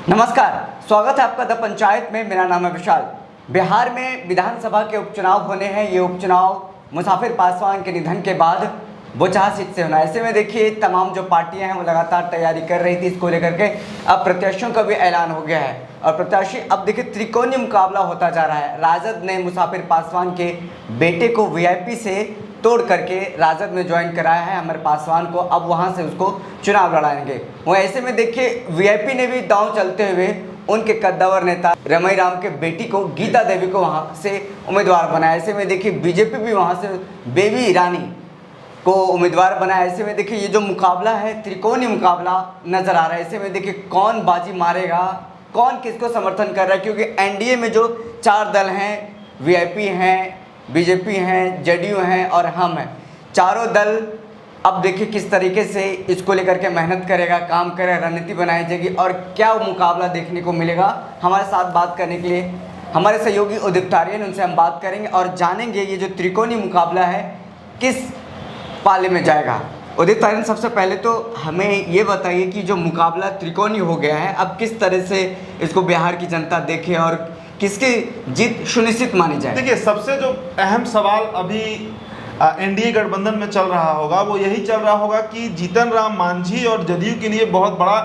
नमस्कार, स्वागत है आपका द पंचायत में। मेरा नाम है विशाल। बिहार में विधानसभा के उपचुनाव होने हैं। ये उपचुनाव मुसाफिर पासवान के निधन के बाद बोचहा सीट से होना है। ऐसे में देखिए तमाम जो पार्टियां हैं वो लगातार तैयारी कर रही थी इसको लेकर के। अब प्रत्याशियों का भी ऐलान हो गया है और प्रत्याशी अब देखिए त्रिकोणीय मुकाबला होता जा रहा है। राजद ने मुसाफिर पासवान के बेटे को वीआईपी से तोड़ करके राजद में ज्वाइन कराया है अमर पासवान को। अब वहां से उसको चुनाव लड़ाएंगे। वो ऐसे में देखिए वीआईपी ने भी दांव चलते हुए उनके कद्दावर नेता रमई राम के बेटी को गीता देवी को वहां से उम्मीदवार बनाया। ऐसे में देखिए बीजेपी भी वहां से बेबी ईरानी को उम्मीदवार बनाया। ऐसे में देखिए ये जो मुकाबला है त्रिकोणीय मुकाबला नजर आ रहा है। ऐसे में देखिए कौन बाजी मारेगा, कौन किसको समर्थन कर रहा है, क्योंकि एनडीए में जो चार दल हैं, वीआईपी हैं, बीजेपी हैं, जेडीयू हैं और हम हैं, चारों दल अब देखिए किस तरीके से इसको लेकर के मेहनत करेगा, काम करेगा, रणनीति बनाई जाएगी और क्या मुकाबला देखने को मिलेगा। हमारे साथ बात करने के लिए हमारे सहयोगी उदित तारियन, उनसे हम बात करेंगे और जानेंगे ये जो त्रिकोणीय मुकाबला है किस पाले में जाएगा। उदित तारियन, सबसे पहले तो हमें ये बताइए कि जो मुकाबला त्रिकोणीय हो गया है अब किस तरह से इसको बिहार की जनता देखे और किसकी जीत सुनिश्चित मानी जाए। देखिए, सबसे जो अहम सवाल अभी एनडीए गठबंधन में चल रहा होगा वो यही चल रहा होगा कि जीतन राम मांझी और जदयू के लिए बहुत बड़ा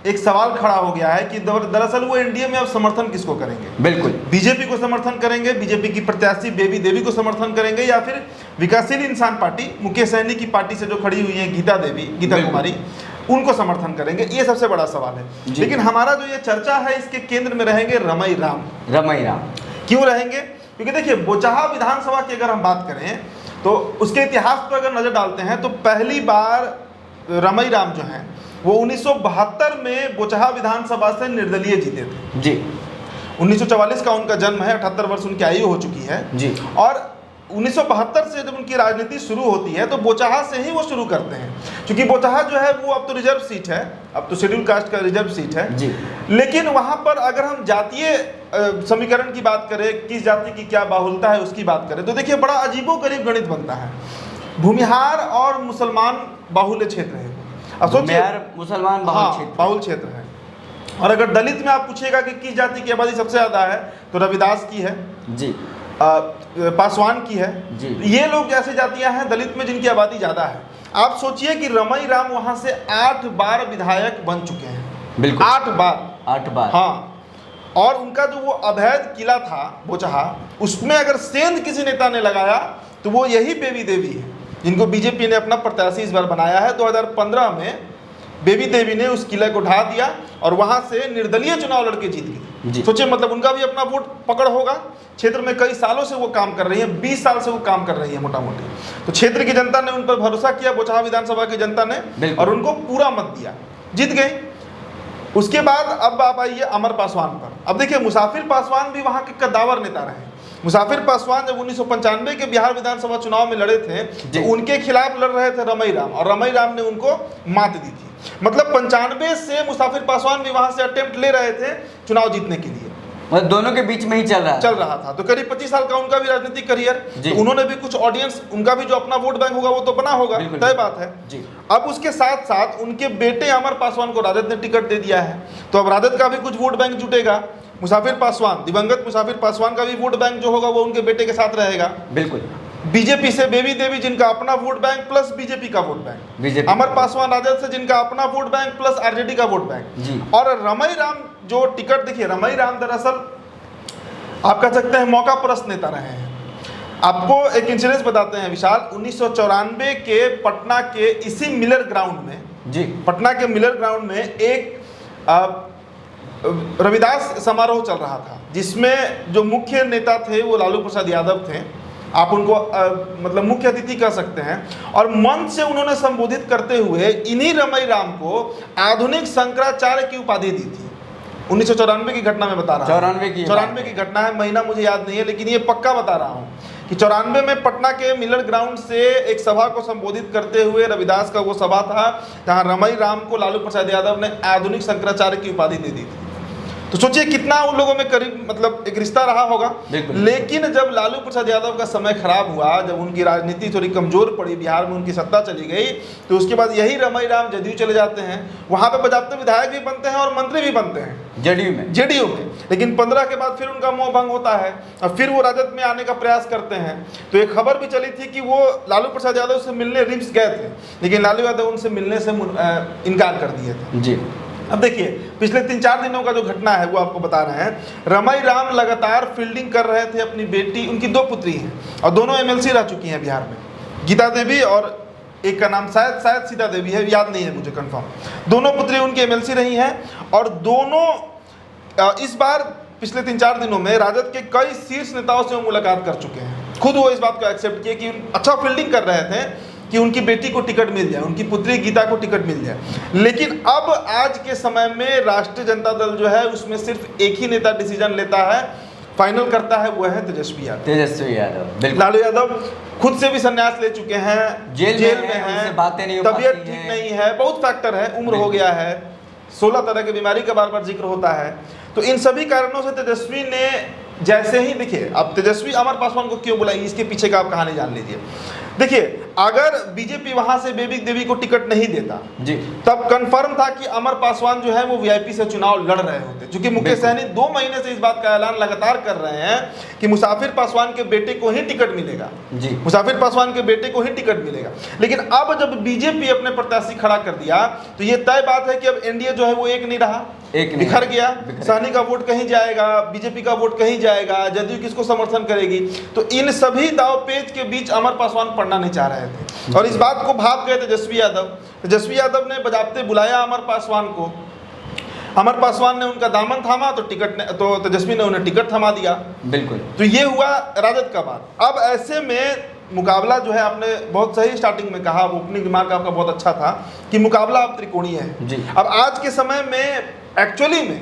एक सवाल खड़ा हो गया है कि दरअसल वो एनडीए में अब समर्थन किसको करेंगे। बिल्कुल, बीजेपी को समर्थन करेंगे, बीजेपी की प्रत्याशी बेबी देवी को समर्थन करेंगे, या फिर विकासशील इंसान पार्टी मुकेश सहनी की पार्टी से जो खड़ी हुई है गीता कुमारी, उनको समर्थन करेंगे। ये सबसे बड़ा सवाल है। लेकिन हमारा जो ये चर्चा है इसके केंद्र में रहेंगे रमई राम। क्यों रहेंगे? क्योंकि देखिए, बोचहा विधानसभा की अगर हम बात करें तो उसके इतिहास पर अगर नजर डालते हैं तो पहली बार रमई राम जो हैं वो 1972 में बोचहा विधानसभा से निर्दलीय जीते थे जी। 1944 का उनका जन्म है, 78 वर्ष उनकी आयु हो चुकी है जी। और 1972 से जब उनकी राजनीति शुरू होती है तो बोचहा से ही वो शुरू करते हैं, क्योंकि बोचहा जो है वो अब तो रिजर्व सीट है, अब तो शेड्यूल कास्ट का रिजर्व सीट है जी। लेकिन वहाँ पर अगर हम जातीय समीकरण की बात करें, किस जाति की क्या बाहुलता है उसकी बात करें, तो देखिए बड़ा अजीबोगरीब गणित बनता है। भूमिहार और मुसलमान बाहुल्य क्षेत्र है, मुसलमान बाहुल क्षेत्र है। और अगर दलित में आप पूछेगा कि किस जाति की आबादी सबसे ज्यादा है तो रविदास की है जी, पासवान की है जी। ये लोग जैसे जातियां हैं दलित में जिनकी आबादी ज्यादा है। आप सोचिए कि रमई राम वहां से 8 बार विधायक बन चुके हैं। बिल्कुल, 8 बार। हाँ, और उनका जो वो अवैध किला था बोचहा, उसमें अगर सेंध किसी नेता ने लगाया तो वो यही बेबी देवी है, जिनको बीजेपी ने अपना प्रत्याशी इस बार बनाया है। 2015 में बेबी देवी ने उस किले को ढा दिया और वहां से निर्दलीय चुनाव लड़के जीत गए। सोचिए, मतलब उनका भी अपना वोट पकड़ होगा। क्षेत्र में कई सालों से वो काम कर रही है, 20 साल से वो काम कर रही है मोटा मोटी। तो क्षेत्र की जनता ने उन पर भरोसा किया, बोचहा विधानसभा की जनता ने, और उनको पूरा मत दिया, जीत गए। उसके बाद अब आप आइए अमर पासवान पर। अब देखिए, मुसाफिर पासवान भी वहां के कद्दावर नेता रहे। मुसाफिर पासवान जब 1995 के बिहार विधानसभा चुनाव में लड़े थे तो उनके खिलाफ लड़ रहे थे रमई राम, और रमई राम ने उनको मात दी थी। मतलब 95 से मुसाफिर पासवान भी वहां से अटेम्प्ट ले रहे थे चुनाव जीतने के लिए, मतलब दोनों के बीच में ही चल रहा था। तो करीब 25 साल का उनका भी राजनीतिक करियर, तो उन्होंने भी कुछ ऑडियंस, उनका भी जो अपना वोट बैंक होगा वो तो बना होगा, तय बात है जी। अब उसके साथ साथ उनके बेटे अमर पासवान को राजद ने टिकट दे दिया है, तो अब राजद का भी कुछ वोट बैंक जुटेगा। मुसाफिर पासवान, दिवंगत मुसाफिर पासवान का भी वोट बैंक जो होगा वो उनके बेटे के साथ रहेगा। बिल्कुल। बीजेपी से बेबी देवी, जिनका अपना वोट बैंक प्लस बीजेपी का वोट बैंक, अमर पासवान राजद से जिनका अपना वोट बैंक प्लस आरजेडी का वोट बैंक जी। और रमई राम जो टिकट, देखिए रमई राम दरअसल आप कह सकते हैं मौका परस्त नेता रहे हैं। आपको एक इंसिडेंस बताते हैं विशाल। 1994 के पटना के इसी मिलर ग्राउंड में जी, पटना के मिलर ग्राउंड में एक रविदास समारोह चल रहा था, जिसमें जो मुख्य नेता थे वो लालू प्रसाद यादव थे। आप उनको मतलब मुख्य अतिथि कह सकते हैं। और मंच से उन्होंने संबोधित करते हुए इन्हीं रमई राम को आधुनिक शंकराचार्य की उपाधि दी थी। 1994 की घटना में बता रहा हूँ, 94 की घटना है, महीना मुझे याद नहीं है, लेकिन ये पक्का बता रहा हूँ कि 94 में पटना के मिलर ग्राउंड से एक सभा को संबोधित करते हुए रविदास का वो सभा था जहाँ रमई राम को लालू प्रसाद यादव ने आधुनिक शंकराचार्य की उपाधि दे दी थी। तो सोचिए कितना उन लोगों में करीब मतलब एक रिश्ता रहा होगा। लेकिन जब लालू प्रसाद यादव का समय खराब हुआ, जब उनकी राजनीति थोड़ी कमजोर पड़ी, बिहार में उनकी सत्ता चली गई, तो उसके बाद यही रमई राम जदयू चले जाते हैं। वहां पे बजाते विधायक भी बनते हैं और मंत्री भी बनते हैं जेडीयू में। लेकिन 15 के बाद फिर उनका मोह भंग होता है और फिर वो राजद में आने का प्रयास करते हैं। तो एक खबर भी चली थी कि वो लालू प्रसाद यादव से मिलने रिम्स गए थे, लेकिन लालू यादव उनसे मिलने से इनकार कर दिए थे जी। अब देखिए पिछले 3-4 दिनों का जो घटना है वो आपको बता रहे हैं। रमई राम लगातार फील्डिंग कर रहे थे अपनी बेटी, उनकी 2 पुत्री हैं और दोनों एमएलसी रह चुकी हैं बिहार में, गीता देवी और एक का नाम शायद सीता देवी है, याद नहीं है मुझे कंफर्म। दोनों पुत्री उनकी एमएलसी रही हैं और दोनों इस बार पिछले 3-4 दिनों में राजद के कई शीर्ष नेताओं से वो मुलाकात कर चुके हैं। खुद वो इस बात को एक्सेप्ट किए कि अच्छा फील्डिंग कर रहे थे कि उनकी बेटी को टिकट मिल जाए, उनकी पुत्री गीता को टिकट मिल जाए। लेकिन अब आज के समय में राष्ट्रीय जनता दल जो है उसमें सिर्फ एक ही नेता डिसीजन लेता है, फाइनल करता है, वो है तेजस्वी यादव। लालू यादव खुद से भी संन्यास ले चुके हैं, जेल में हैं, तबीयत ठीक नहीं है, बहुत फैक्टर है, उम्र हो गया है, 16 तरह की बीमारी का बार बार जिक्र होता है। तो इन सभी कारणों से तेजस्वी ने जैसे ही, देखिए अब तेजस्वी अमर पासवान को क्यों बुलाई, इसके पीछे का आप कहानी जान लीजिए। देखिए अगर बीजेपी वहां से बेबी देवी को टिकट नहीं देता जी, तब कंफर्म था कि अमर पासवान जो है वो वीआईपी से चुनाव लड़ रहे होते, क्योंकि मुकेश सहनी 2 महीने से इस बात का ऐलान लगातार कर रहे हैं कि मुसाफिर पासवान के बेटे को ही टिकट मिलेगा जी, मुसाफिर पासवान के बेटे को ही टिकट मिलेगा। लेकिन अब जब बीजेपी अपने प्रत्याशी खड़ा कर दिया तो ये तय बात है कि अब एनडीए जो है वो एक नहीं रहा, बिखर गया। सहनी का वोट कहीं जाएगा, बीजेपी का वोट कहीं जाएगा, जदयू किसको समर्थन करेगी। तो इन सभी दाव पेच के बीच अमर पासवान पढ़ना नहीं चाह रहे थे और इस बात को भाप गए तेजस्वी यादव। तेजस्वी यादव ने बजाते बुलाया अमर पासवान को, अमर पासवान ने उनका दामन थामा तो तेजस्वी ने उन्हें टिकट थमा दिया। बिल्कुल, तो ये हुआ राजद का बात। अब ऐसे में मुकाबला जो है, आपने बहुत सही स्टार्टिंग में कहा, ओपनिंग रिमार्क आपका बहुत अच्छा था कि मुकाबला अब त्रिकोणीय है जी। अब आज के समय में एक्चुअली में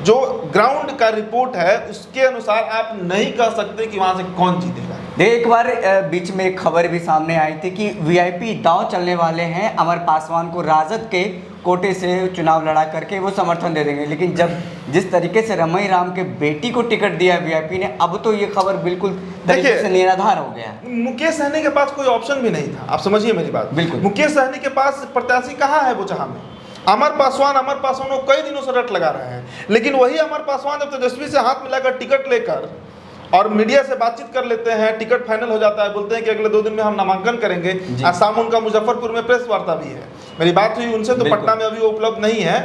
जो ग्राउंड का रिपोर्ट है उसके अनुसार आप नहीं कह सकते कि वहां से कौन जीतेगा। एक बार बीच में एक खबर भी सामने आई थी कि वीआईपी दांव चलने वाले हैं, अमर पासवान को राजद के कोटे से चुनाव लड़ा करके वो समर्थन दे देंगे। लेकिन जब जिस तरीके से रमई राम के बेटी को टिकट दिया वीआईपी ने, अब तो ये खबर बिल्कुल तरीके से निराधार हो गया। मुकेश सहनी के पास कोई ऑप्शन भी नहीं था, आप समझिए मेरी बात। बिल्कुल, मुकेश सहनी के पास प्रत्याशी कहाँ है बोचहा में। अमर पासवान को कई दिनों से रट लगा रहे हैं, लेकिन वही अमर पासवान जब तेजस्वी से हाथ मिलाकर टिकट लेकर और मीडिया से बातचीत कर लेते हैं, टिकट फाइनल हो जाता है, बोलते हैं कि अगले 2 दिन में हम नामांकन करेंगे। आज शाम उनका मुजफ्फरपुर में प्रेस वार्ता भी है, मेरी बात हुई उनसे, तो पटना में अभी वो उपलब्ध नहीं है,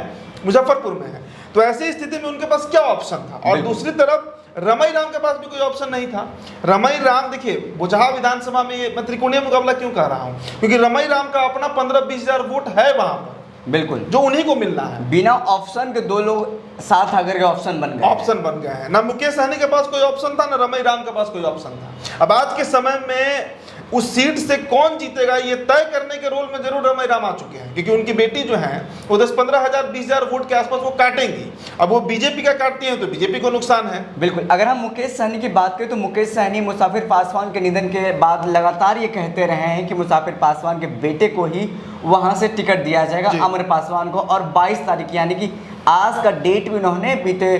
मुजफ्फरपुर में है। तो ऐसी स्थिति में उनके पास क्या ऑप्शन था। और दूसरी तरफ रमई राम के पास भी कोई ऑप्शन नहीं था। रमई राम, देखिए बोचहा विधानसभा में मैं त्रिकोणीय मुकाबला क्यों कह रहा हूँ, क्योंकि रमई राम का अपना 15-20 हजार वोट है वहां पर, बिल्कुल, जो उन्हीं को मिलना है। बिना ऑप्शन के 2 लोग साथ आकर के ऑप्शन बन गए हैं। ना मुकेश सहनी के पास कोई ऑप्शन था, ना रमई राम के पास कोई ऑप्शन था। अब आज के समय में उस सीट से कौन जीतेगा ये तय करने के रोल में जरूर रमई राम आ चुके हैं, क्योंकि उनकी बेटी जो है वो 10-15 हजार 20 हजार वोट के आसपास वो काटेंगी। अब वो बीजेपी का काटती है तो बीजेपी को नुकसान है। बिल्कुल, अगर हम मुकेश सहनी की बात करें तो मुकेश सहनी मुसाफिर पासवान के निधन के बाद लगातार ये कहते रहे हैं कि मुसाफिर पासवान के बेटे को ही वहां से टिकट दिया जाएगा, अमर पासवान को। और 22 तारीख यानी कि आज का डेट भी उन्होंने बीते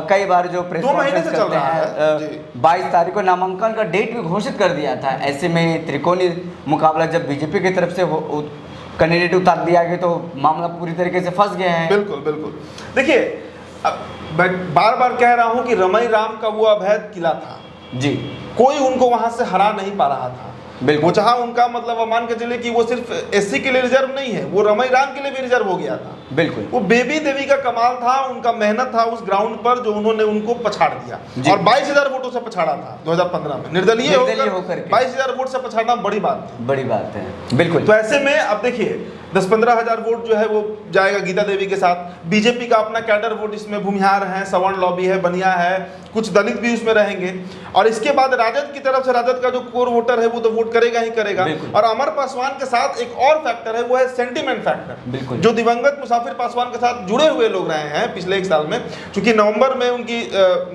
कई बार जो प्रेस कॉन्फ्रेंस करते हैं 22 तारीख को नामांकन का डेट भी घोषित कर दिया था। ऐसे में त्रिकोणीय मुकाबला जब बीजेपी की तरफ से कैंडिडेट उतार दिया गया तो मामला पूरी तरीके से फंस गया है। बिल्कुल बिल्कुल, देखिए बार बार कह रहा हूं कि रमई राम का वो अवैध किला था जी, कोई उनको वहां से हरा नहीं पा रहा था। वो जहाँ उनका मतलब मान के चले कि वो सिर्फ एससी के लिए रिजर्व नहीं है, वो रमई राम के लिए भी रिजर्व हो गया था। बिल्कुल, वो बेबी देवी का कमाल था, उनका मेहनत था उस ग्राउंड पर जो उन्होंने उनको पछाड़ दिया और 22,000 वोटों से पछाड़ा था 2015 में निर्दलीय होकर 22,000 वोट से पछाड़ना बड़ी बात है। बिल्कुल, तो ऐसे में अब देखिए 10-15 हजार वोट जो है वो जाएगा गीता देवी के साथ। बीजेपी का अपना कैडर वोट इसमें भूमिहार है, सवर्ण लॉबी है, बनिया है, कुछ दलित भी उसमें रहेंगे। और इसके बाद राजद की तरफ से राजद का जो कोर वोटर है वो तो वोट करेगा। और अमर पासवान के साथ एक और फैक्टर है, वो है सेंटिमेंट फैक्टर, जो दिवंगत मुसाफिर मुसाफिर पासवान के साथ जुड़े हुए लोग रहे हैं पिछले 1 साल में, क्योंकि नवंबर में उनकी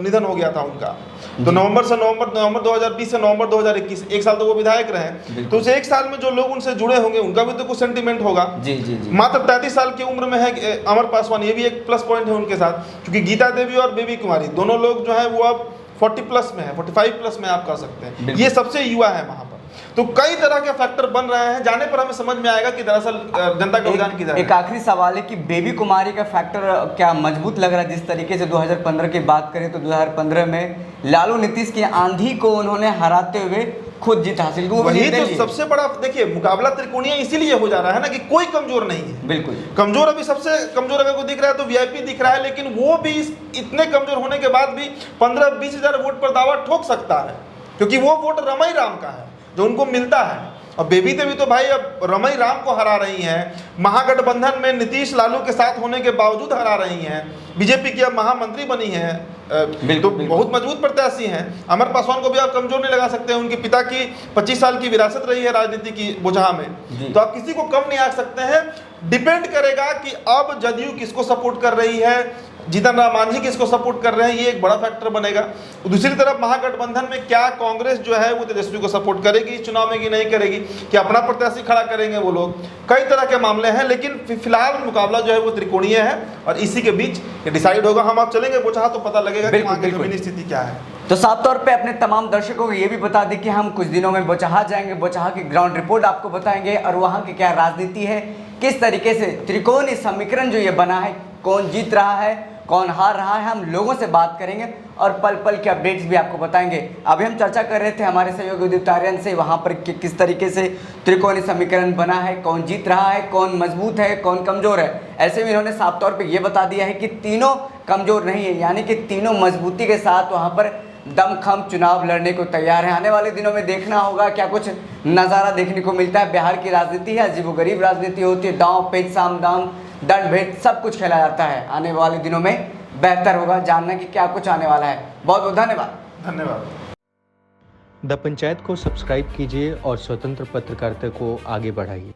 निधन हो गया था उनका, तो नवंबर 2020 से नवंबर 2021 1 साल तो वो विधायक रहे, तो उस 1 साल में जो लोग उनसे जुड़े होंगे उनका भी तो कुछ सेंटीमेंट होगा। जी जी जी। मात्र 33 साल की उम्र में है अमर पासवान, ये भी एक प्लस पॉइंट है उनके साथ, क्योंकि गीता देवी और बेबी कुमारी दोनों लोग जो है वो अब 40 प्लस में है, 45 प्लस में आप कर सकते हैं, ये सबसे युवा है वहां पर। तो कई तरह के फैक्टर बन रहे हैं, जाने पर हमें समझ में आएगा कि दरअसल जनता का रुझान किधर है। एक आखिरी सवाल है कि बेबी कुमारी का फैक्टर क्या मजबूत लग रहा है? जिस तरीके से 2015 की बात करें तो 2015 में लालू नीतीश की आंधी को उन्होंने हराते हुए खुद जीत हासिल की। वही तो सबसे बड़ा, देखिए मुकाबला त्रिकोणीय इसीलिए हो जा रहा है ना कि कोई कमजोर नहीं है। बिल्कुल कमजोर, अभी सबसे कमजोर अगर कोई दिख रहा है तो वीआईपी दिख रहा है, लेकिन वो भी इतने कमजोर होने के बाद भी 15-20 हजार वोट पर दावा ठोक सकता है, क्योंकि वो वोट रमई राम का है जो उनको मिलता है। और बेबी देवी तो भाई अब रमई राम को हरा रही हैं, महागठबंधन में नीतीश लालू के साथ होने के बावजूद हरा रही हैं, बीजेपी की अब महामंत्री बनी हैं, तो बहुत मजबूत प्रत्याशी हैं। अमर पासवान को भी आप कमजोर नहीं लगा सकते हैं, उनके पिता की 25 साल की विरासत रही है राजनीति की बोझा में, तो आप किसी को कम नहीं आंक सकते हैं। डिपेंड करेगा कि अब जदयू किसको सपोर्ट कर रही है, जीतन राम मांझी किसको सपोर्ट कर रहे हैं, ये एक बड़ा फैक्टर बनेगा। दूसरी तरफ महागठबंधन में क्या कांग्रेस जो है वो तेजस्वी को सपोर्ट करेगी इस चुनाव में कि नहीं करेगी, कि अपना प्रत्याशी खड़ा करेंगे वो लोग, कई तरह के मामले हैं, लेकिन फिलहाल मुकाबला जो है वो त्रिकोणीय है और इसी के बीच ये डिसाइड होगा। हम आप चलेंगे बोचहा तो पता लगेगा कि वहाँ की जमीनी स्थिति क्या है। तो साफ तौर पे अपने तमाम दर्शकों को ये भी बता दें कि हम कुछ दिनों में बोचहा जाएंगे, बोचहा की ग्राउंड रिपोर्ट आपको बताएंगे और वहाँ की क्या राजनीति है, किस तरीके से त्रिकोणीय समीकरण जो ये बना है, कौन जीत रहा है, कौन हार रहा है, हम लोगों से बात करेंगे और पल पल के अपडेट्स भी आपको बताएंगे। अभी हम चर्चा कर रहे थे हमारे सहयोगी उदितार्यन से वहाँ पर किस तरीके से त्रिकोणीय समीकरण बना है, कौन जीत रहा है, कौन मजबूत है, कौन कमज़ोर है। ऐसे में इन्होंने साफ तौर पे ये बता दिया है कि तीनों कमज़ोर नहीं है, यानी कि तीनों मजबूती के साथ वहाँ पर दमखम चुनाव लड़ने को तैयार है। आने वाले दिनों में देखना होगा क्या कुछ नज़ारा देखने को मिलता है। बिहार की राजनीति है, अजीबोगरीब राजनीति होती है, दांव पेच साम दाम दंड भेद सब कुछ खेला जाता है। आने वाले दिनों में बेहतर होगा जानना कि क्या कुछ आने वाला है। बहुत बहुत धन्यवाद। द पंचायत को सब्सक्राइब कीजिए और स्वतंत्र पत्रकारिता को आगे बढ़ाइए।